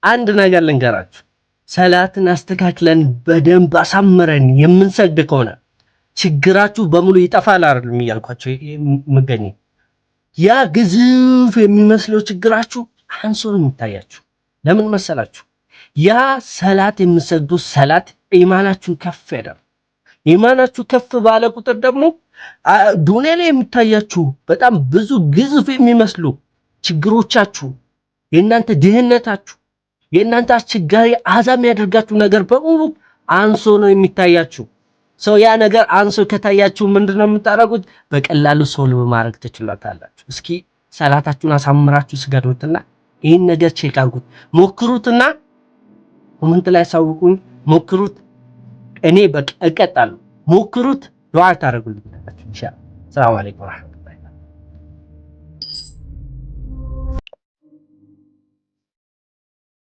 አንድ ነገር ልንገራችሁ፣ ሰላትን አስተካክለን በደንብ አሳምረን የምንሰግድ ከሆነ ችግራችሁ በሙሉ ይጠፋል አይደለም እያልኳችሁ የምገኘው። ያ ግዙፍ የሚመስለው ችግራችሁ አንሶ ነው የሚታያችሁ። ለምን መሰላችሁ? ያ ሰላት የምትሰግዱ ሰላት ኢማናችሁን ከፍ ያደርጋል። ኢማናችሁ ከፍ ባለ ቁጥር ደግሞ ዱንያ ላይ የሚታያችሁ በጣም ብዙ ግዙፍ የሚመስሉ ችግሮቻችሁ፣ የእናንተ ድህነታችሁ፣ የእናንተ አስቸጋሪ አዛም ያደርጋችሁ ነገር በሙሉ አንሶ ነው የሚታያችሁ። ሰው ያ ነገር አንሶ ከታያችሁ ምንድነው የምታደርጉት? በቀላሉ ሶልቭ ማድረግ ትችላላችሁ። እስኪ ሰላታችሁን አሳምራችሁ ስገዱትና ይህን ነገር ቼክ አድርጉት፣ ሞክሩትና ኮሜንት ላይ አሳውቁኝ። ሞክሩት፣ እኔ በቃ እቀጣለሁ። ሞክሩት፣ ዱዓ ታደርጉልኛላችሁ ኢንሻአላህ። ሰላም አለይኩም።